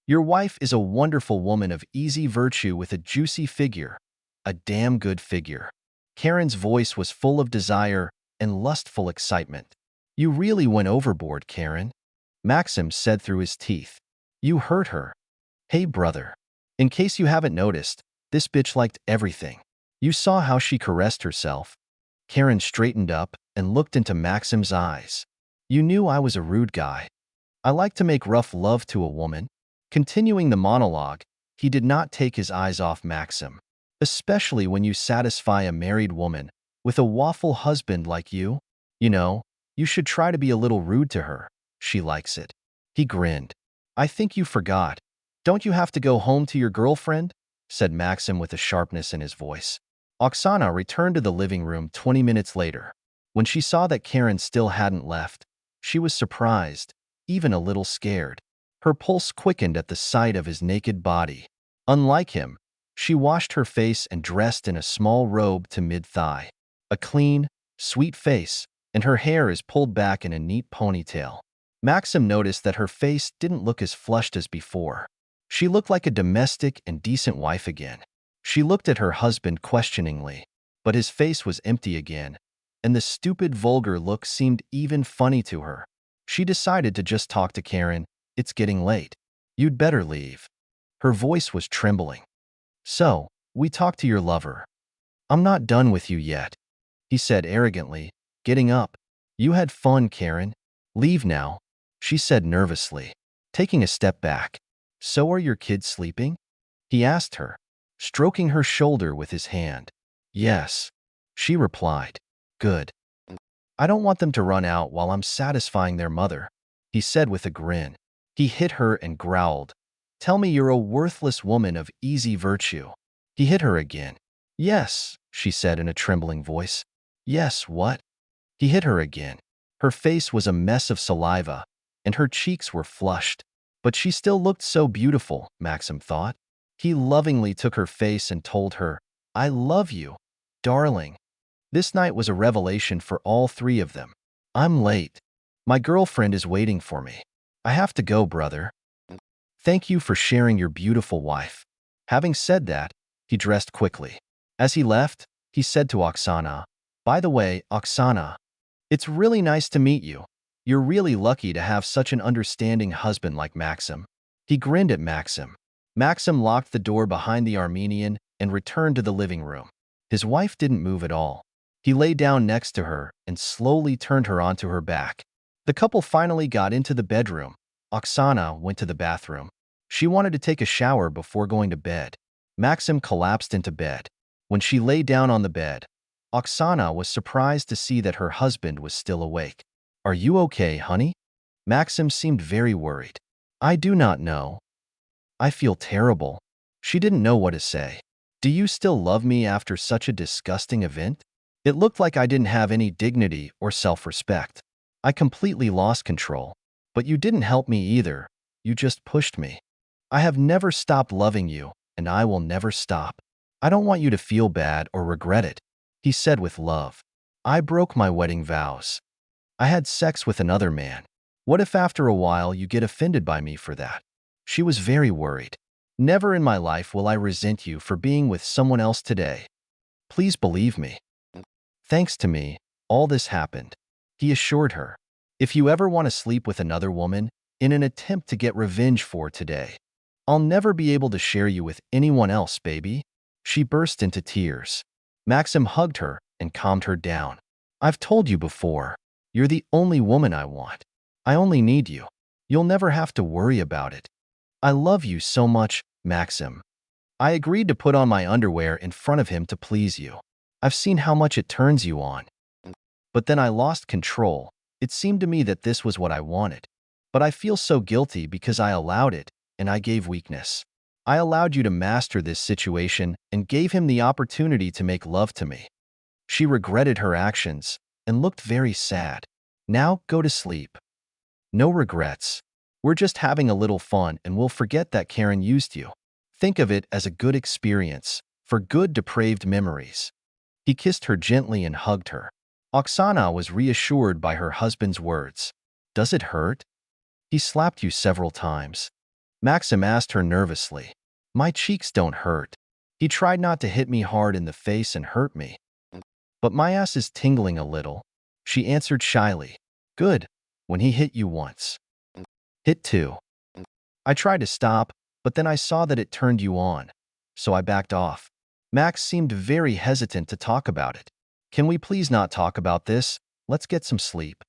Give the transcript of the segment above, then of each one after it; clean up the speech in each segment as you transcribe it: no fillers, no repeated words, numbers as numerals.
Your wife is a wonderful woman of easy virtue with a juicy figure. A damn good figure. Karen's voice was full of desire and lustful excitement. You really went overboard, Karen, Maxim said through his teeth. You hurt her. Hey, brother. In case you haven't noticed, this bitch liked everything. You saw how she caressed herself. Karen straightened up and looked into Maxim's eyes. You knew I was a rude guy. I like to make rough love to a woman. Continuing the monologue, he did not take his eyes off Maxim. Especially when you satisfy a married woman with a waffle husband like you. You know, you should try to be a little rude to her. She likes it. He grinned. I think you forgot. Don't you have to go home to your girlfriend? Said Maxim with a sharpness in his voice. Oksana returned to the living room 20 minutes later. When she saw that Karen still hadn't left, she was surprised, even a little scared. Her pulse quickened at the sight of his naked body. Unlike him, she washed her face and dressed in a small robe to mid-thigh. A clean, sweet face, and her hair is pulled back in a neat ponytail. Maxim noticed that her face didn't look as flushed as before. She looked like a domestic and decent wife again. She looked at her husband questioningly, but his face was empty again, and the stupid, vulgar look seemed even funny to her. She decided to just talk to Karen. It's getting late. You'd better leave. Her voice was trembling. So, we talked to your lover. I'm not done with you yet, he said arrogantly, getting up. You had fun, Karen. Leave now, she said nervously, taking a step back. So are your kids sleeping? He asked her, stroking her shoulder with his hand. Yes, she replied. Good. I don't want them to run out while I'm satisfying their mother, he said with a grin. He hit her and growled. Tell me you're a worthless woman of easy virtue. He hit her again. Yes, she said in a trembling voice. Yes, what? He hit her again. Her face was a mess of saliva, and her cheeks were flushed. But she still looked so beautiful, Maxim thought. He lovingly took her face and told her, I love you, darling. This night was a revelation for all three of them. I'm late. My girlfriend is waiting for me. I have to go, brother. Thank you for sharing your beautiful wife. Having said that, he dressed quickly. As he left, he said to Oksana, By the way, Oksana, it's really nice to meet you. You're really lucky to have such an understanding husband like Maxim. He grinned at Maxim. Maxim locked the door behind the Armenian and returned to the living room. His wife didn't move at all. He lay down next to her and slowly turned her onto her back. The couple finally got into the bedroom. Oksana went to the bathroom. She wanted to take a shower before going to bed. Maxim collapsed into bed. When she lay down on the bed, Oksana was surprised to see that her husband was still awake. Are you okay, honey? Maxim seemed very worried. I do not know. I feel terrible. She didn't know what to say. Do you still love me after such a disgusting event? It looked like I didn't have any dignity or self-respect. I completely lost control. But you didn't help me either. You just pushed me. I have never stopped loving you, and I will never stop. I don't want you to feel bad or regret it, he said with love. I broke my wedding vows. I had sex with another man. What if after a while you get offended by me for that? She was very worried. Never in my life will I resent you for being with someone else today. Please believe me. Thanks to me, all this happened, he assured her. If you ever want to sleep with another woman in an attempt to get revenge for today, I'll never be able to share you with anyone else, baby. She burst into tears. Maxim hugged her and calmed her down. I've told you before, you're the only woman I want. I only need you. You'll never have to worry about it. I love you so much, Maxim. I agreed to put on my underwear in front of him to please you. I've seen how much it turns you on. But then I lost control. It seemed to me that this was what I wanted. But I feel so guilty because I allowed it, and I gave weakness. I allowed you to master this situation and gave him the opportunity to make love to me. She regretted her actions and looked very sad. Now go to sleep. No regrets. We're just having a little fun and we'll forget that Karen used you. Think of it as a good experience, for good depraved memories. He kissed her gently and hugged her. Oksana was reassured by her husband's words. Does it hurt? He slapped you several times. Maxim asked her nervously. My cheeks don't hurt. He tried not to hit me hard in the face and hurt me. But my ass is tingling a little, she answered shyly. Good, when he hit you once. Hit two. I tried to stop, but then I saw that it turned you on, so I backed off. Max seemed very hesitant to talk about it. Can we please not talk about this? Let's get some sleep.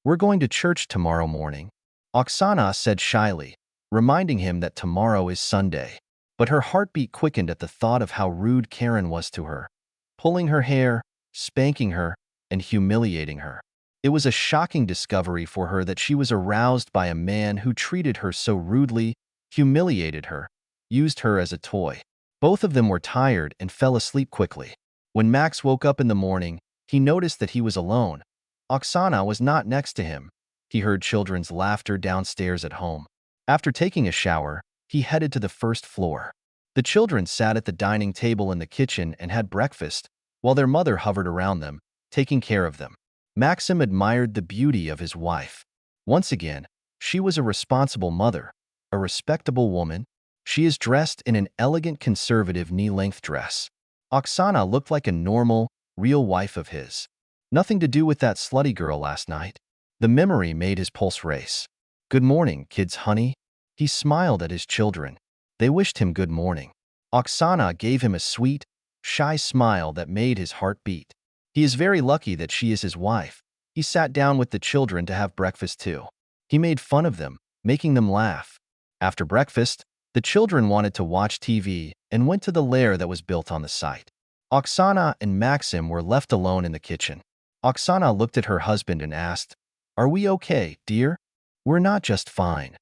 We're going to church tomorrow morning, Oksana said shyly, reminding him that tomorrow is Sunday. But her heartbeat quickened at the thought of how rude Karen was to her, pulling her hair, spanking her, and humiliating her. It was a shocking discovery for her that she was aroused by a man who treated her so rudely, humiliated her, used her as a toy. Both of them were tired and fell asleep quickly. When Max woke up in the morning, he noticed that he was alone. Oksana was not next to him. He heard children's laughter downstairs at home. After taking a shower, he headed to the first floor. The children sat at the dining table in the kitchen and had breakfast, while their mother hovered around them, taking care of them. Maxim admired the beauty of his wife. Once again, she was a responsible mother, a respectable woman. She is dressed in an elegant conservative knee-length dress. Oksana looked like a normal, real wife of his. Nothing to do with that slutty girl last night. The memory made his pulse race. Good morning, kids, honey. He smiled at his children. They wished him good morning. Oksana gave him a sweet, shy smile that made his heart beat. He is very lucky that she is his wife. He sat down with the children to have breakfast too. He made fun of them, making them laugh. After breakfast, the children wanted to watch TV and went to the lair that was built on the site. Oksana and Maxim were left alone in the kitchen. Oksana looked at her husband and asked, Are we okay, dear? We're not just fine.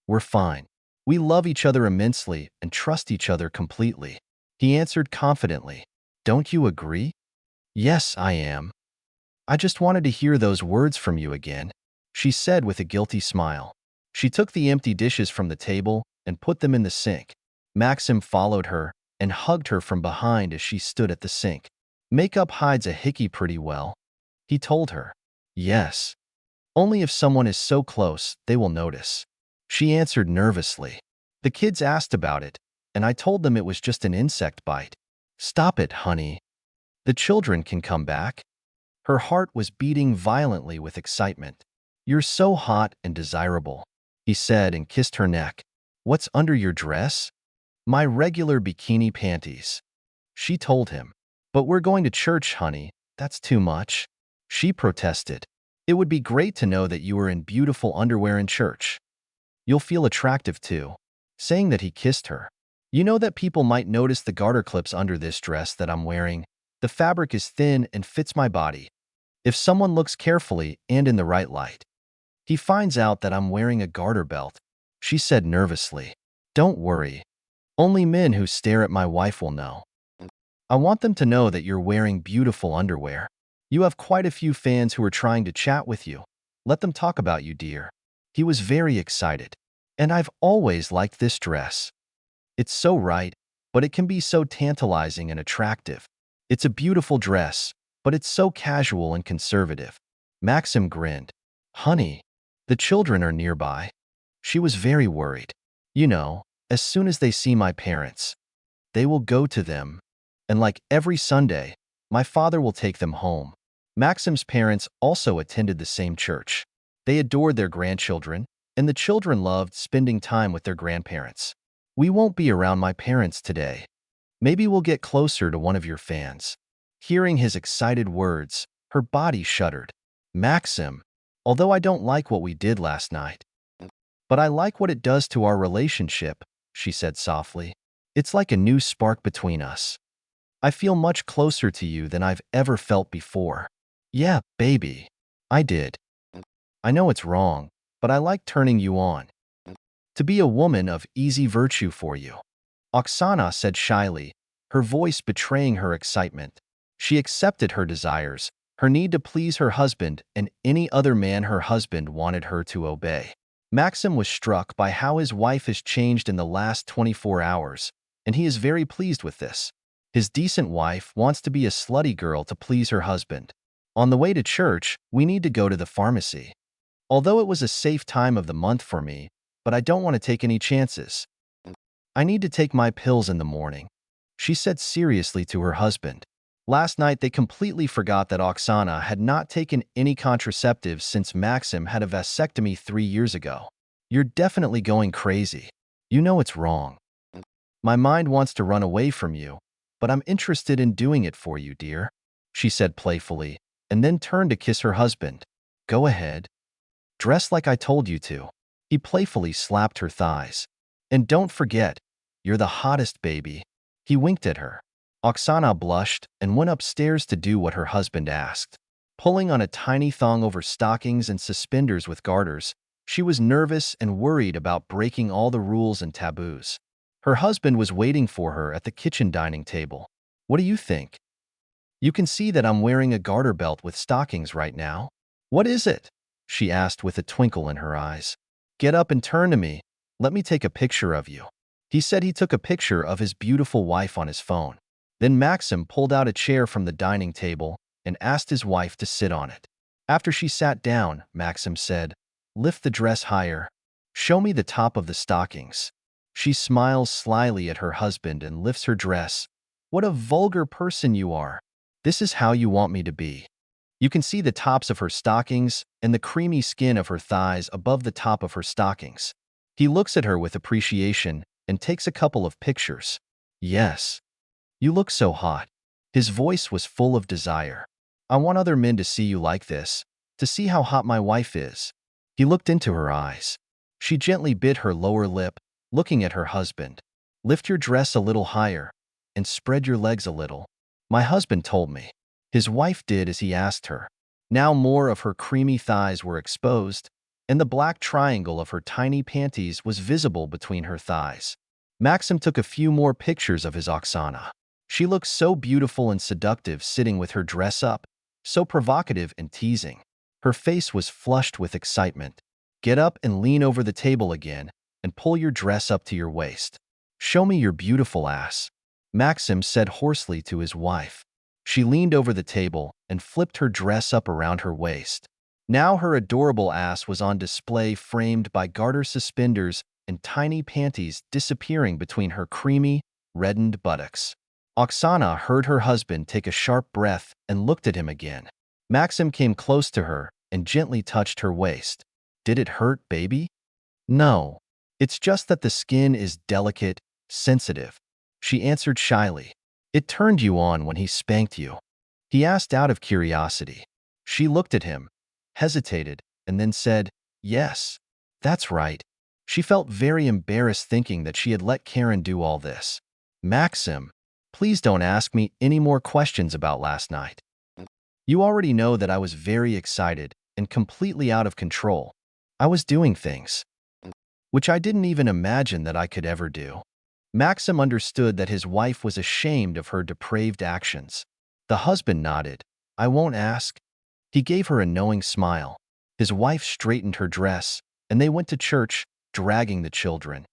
We're fine. We love each other immensely and trust each other completely. He answered confidently. Don't you agree? Yes, I am. I just wanted to hear those words from you again, she said with a guilty smile. She took the empty dishes from the table and put them in the sink. Maxim followed her and hugged her from behind as she stood at the sink. Makeup hides a hickey pretty well, he told her. Yes. Only if someone is so close, they will notice. She answered nervously. The kids asked about it, and I told them it was just an insect bite. Stop it, honey. The children can come back. Her heart was beating violently with excitement. You're so hot and desirable, he said and kissed her neck. What's under your dress? My regular bikini panties, she told him. But we're going to church, honey. That's too much, she protested. It would be great to know that you were in beautiful underwear in church. You'll feel attractive too, saying that he kissed her. You know that people might notice the garter clips under this dress that I'm wearing. The fabric is thin and fits my body. If someone looks carefully and in the right light, he finds out that I'm wearing a garter belt, she said nervously. Don't worry. Only men who stare at my wife will know. I want them to know that you're wearing beautiful underwear. You have quite a few fans who are trying to chat with you. Let them talk about you, dear. He was very excited. And I've always liked this dress. It's so right, but it can be so tantalizing and attractive. It's a beautiful dress, but it's so casual and conservative. Maxim grinned. Honey, the children are nearby. She was very worried. You know, as soon as they see my parents, they will go to them. And like every Sunday, my father will take them home. Maxim's parents also attended the same church. They adored their grandchildren, and the children loved spending time with their grandparents. We won't be around my parents today. Maybe we'll get closer to one of your fans. Hearing his excited words, her body shuddered. Maxim, although I don't like what we did last night, but I like what it does to our relationship, she said softly. It's like a new spark between us. I feel much closer to you than I've ever felt before. Yeah, baby. I did. I know it's wrong, but I like turning you on. To be a woman of easy virtue for you, Oksana said shyly, her voice betraying her excitement. She accepted her desires, her need to please her husband and any other man her husband wanted her to obey. Maxim was struck by how his wife has changed in the last 24 hours, and he is very pleased with this. His decent wife wants to be a slutty girl to please her husband. On the way to church, we need to go to the pharmacy. Although it was a safe time of the month for me, but I don't want to take any chances. I need to take my pills in the morning, she said seriously to her husband. Last night they completely forgot that Oksana had not taken any contraceptives since Maxim had a vasectomy 3 years ago. You're definitely going crazy. You know it's wrong. My mind wants to run away from you, but I'm interested in doing it for you, dear, she said playfully, and then turned to kiss her husband. Go ahead. Dress like I told you to. He playfully slapped her thighs. And don't forget, you're the hottest baby. He winked at her. Oksana blushed and went upstairs to do what her husband asked. Pulling on a tiny thong over stockings and suspenders with garters, she was nervous and worried about breaking all the rules and taboos. Her husband was waiting for her at the kitchen dining table. What do you think? You can see that I'm wearing a garter belt with stockings right now. What is it? She asked with a twinkle in her eyes. Get up and turn to me. Let me take a picture of you. He said he took a picture of his beautiful wife on his phone. Then Maxim pulled out a chair from the dining table and asked his wife to sit on it. After she sat down, Maxim said, Lift the dress higher. Show me the top of the stockings. She smiles slyly at her husband and lifts her dress. What a vulgar person you are. This is how you want me to be. You can see the tops of her stockings and the creamy skin of her thighs above the top of her stockings. He looks at her with appreciation and takes a couple of pictures. Yes. You look so hot. His voice was full of desire. I want other men to see you like this, to see how hot my wife is. He looked into her eyes. She gently bit her lower lip, looking at her husband. Lift your dress a little higher and spread your legs a little. My husband told me. His wife did as he asked her. Now more of her creamy thighs were exposed, and the black triangle of her tiny panties was visible between her thighs. Maxim took a few more pictures of his Oksana. She looked so beautiful and seductive sitting with her dress up, so provocative and teasing. Her face was flushed with excitement. Get up and lean over the table again and pull your dress up to your waist. Show me your beautiful ass, Maxim said hoarsely to his wife. She leaned over the table and flipped her dress up around her waist. Now her adorable ass was on display, framed by garter suspenders and tiny panties disappearing between her creamy, reddened buttocks. Oksana heard her husband take a sharp breath and looked at him again. Maxim came close to her and gently touched her waist. Did it hurt, baby? No. It's just that the skin is delicate, sensitive, she answered shyly. It turned you on when he spanked you. He asked out of curiosity. She looked at him, hesitated, and then said, Yes, that's right. She felt very embarrassed thinking that she had let Karen do all this. Maxim, please don't ask me any more questions about last night. You already know that I was very excited and completely out of control. I was doing things which I didn't even imagine that I could ever do. Maxim understood that his wife was ashamed of her depraved actions. The husband nodded. I won't ask. He gave her a knowing smile. His wife straightened her dress, and they went to church, dragging the children.